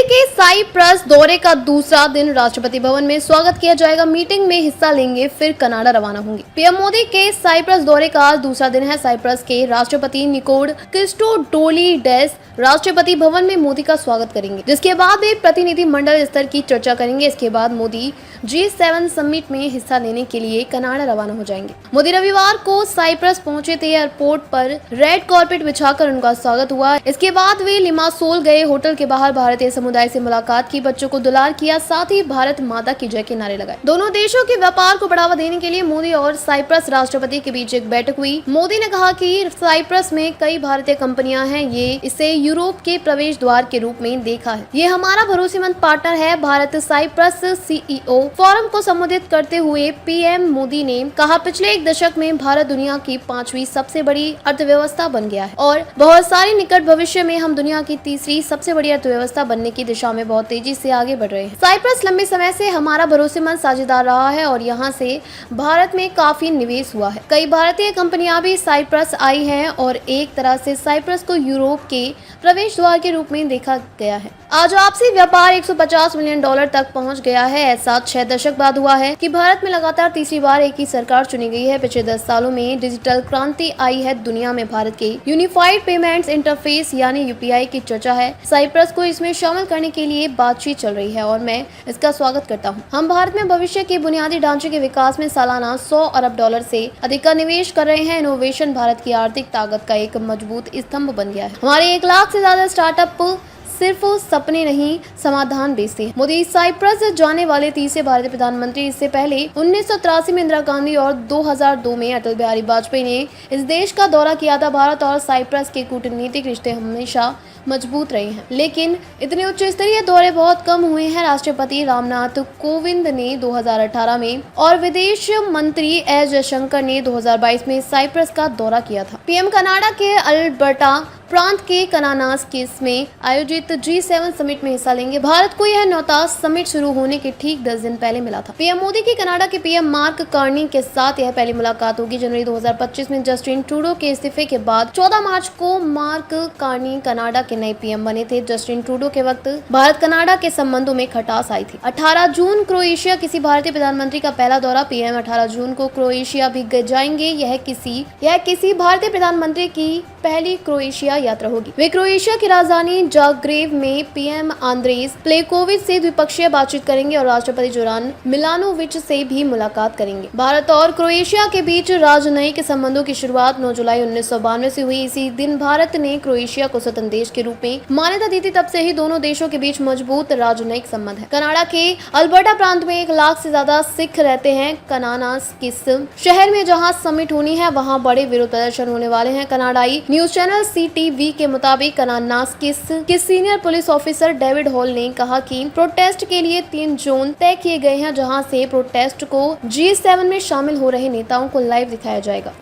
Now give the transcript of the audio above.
मोदी के साइप्रस दौरे का दूसरा दिन राष्ट्रपति भवन में स्वागत किया जाएगा। मीटिंग में हिस्सा लेंगे, फिर कनाडा रवाना होंगे। पीएम मोदी के साइप्रस दौरे का आज दूसरा दिन है। साइप्रस के राष्ट्रपति निकोड क्रिस्टोडोलिडेस राष्ट्रपति भवन में मोदी का स्वागत करेंगे, जिसके बाद वे प्रतिनिधि मंडल स्तर की चर्चा करेंगे। इसके बाद मोदी G7 समिट में हिस्सा लेने के लिए कनाडा रवाना हो जाएंगे। मोदी रविवार को साइप्रस पहुंचे थे। एयरपोर्ट पर रेड कार्पेट बिछाकर उनका स्वागत हुआ। इसके बाद वे लिमासोल गए। होटल के बाहर भारतीय समुदाय से मुलाकात की, बच्चों को दुलार किया, साथ ही भारत माता की जय के नारे लगाए। दोनों देशों के व्यापार को बढ़ावा देने के लिए मोदी और साइप्रस राष्ट्रपति के बीच एक बैठक हुई। मोदी ने कहा कि साइप्रस में कई भारतीय कंपनियां हैं, ये इसे यूरोप के प्रवेश द्वार के रूप में देखा है। ये हमारा भरोसेमंद पार्टनर है। भारत साइप्रस CEO फोरम को संबोधित करते हुए पीएम मोदी ने कहा, पिछले एक दशक में भारत दुनिया की 5वीं सबसे बड़ी अर्थव्यवस्था बन गया है और बहुत सारी निकट भविष्य में हम दुनिया की तीसरी सबसे बड़ी अर्थव्यवस्था बनने की दिशा में बहुत तेजी से आगे बढ़ रहे हैं। साइप्रस लंबे समय से हमारा भरोसेमंद साझेदार रहा है और यहाँ से भारत में काफी निवेश हुआ है। कई भारतीय कंपनियां भी साइप्रस आई हैं और एक तरह से साइप्रस को यूरोप के प्रवेश द्वार के रूप में देखा गया है। आज आपसी व्यापार $150 मिलियन तक पहुंच गया है। ऐसा 6 दशक बाद हुआ है कि भारत में लगातार तीसरी बार एक ही सरकार चुनी गई है। पिछले 10 सालों में डिजिटल क्रांति आई है। दुनिया में भारत के यूनिफाइड पेमेंट्स इंटरफेस यानी UPI की चर्चा है। साइप्रस को इसमें शामिल करने के लिए बातचीत चल रही है और मैं इसका स्वागत करता हूं। हम भारत में भविष्य के बुनियादी ढांचे के विकास में सालाना $100 अरब से अधिक का निवेश कर रहे हैं। इनोवेशन भारत की आर्थिक ताकत का एक मजबूत स्तंभ बन गया है। हमारे 1 लाख से ज्यादा स्टार्टअप सिर्फ सपने नहीं, समाधान बेचते हैं। मोदी साइप्रस जाने वाले तीसरे भारतीय प्रधानमंत्री। इससे पहले 1983 में इंदिरा गांधी और 2002 में अटल बिहारी वाजपेयी ने इस देश का दौरा किया था। भारत और साइप्रस के कूटनीतिक रिश्ते हमेशा मजबूत रहे हैं, लेकिन इतने उच्च स्तरीय दौरे बहुत कम हुए हैं। राष्ट्रपति रामनाथ कोविंद ने 2018 में और विदेश मंत्री एस जयशंकर ने 2022 में साइप्रस का दौरा किया था। पीएम कनाडा के अल्बर्टा प्रांत के कनानास्किस में आयोजित G7 समिट में हिस्सा लेंगे। भारत को यह 9वां समिट शुरू होने के ठीक 10 दिन पहले मिला था। पीएम मोदी की कनाडा के पीएम मार्क कार्नी के साथ यह पहली मुलाकात होगी। जनवरी 2025 में जस्टिन ट्रूडो के इस्तीफे के बाद 14 मार्च को मार्क कार्नी कनाडा के नए पीएम बने थे। जस्टिन ट्रूडो के वक्त भारत कनाडा के संबंधों में खटास आई थी। 18 जून क्रोएशिया किसी भारतीय प्रधानमंत्री का पहला दौरा। पीएम 18 जून को क्रोएशिया भी जाएंगे। यह किसी भारतीय प्रधानमंत्री की पहली क्रोएशिया यात्रा होगी। वे क्रोएशिया की राजधानी जाग्रेब में पीएम आंद्रेस प्लेकोविच से द्विपक्षीय बातचीत करेंगे और राष्ट्रपति जोरान मिलानोविच से भी मुलाकात करेंगे। भारत और क्रोएशिया के बीच राजनयिक संबंधों की शुरुआत 9 जुलाई 1992 से हुई। इसी दिन भारत ने क्रोएशिया को स्वतंत्र देश के रूप में मान्यता दी थी। तब से ही दोनों देशों के बीच मजबूत राजनयिक संबंध है। कनाडा के अल्बर्टा प्रांत में 1 लाख से ज्यादा सिख रहते हैं। कनानास्किस शहर में जहाँ समिट होनी है, वहाँ बड़े विरोध प्रदर्शन होने वाले हैं। कनाडाई न्यूज चैनल CTV के मुताबिक कनानास्किस के senior police officer David hall ने कहा कि प्रोटेस्ट के लिए 3 जोन तय किए गए हैं, जहां से प्रोटेस्ट को G7 में शामिल हो रहे नेताओं को लाइव दिखाया जाएगा।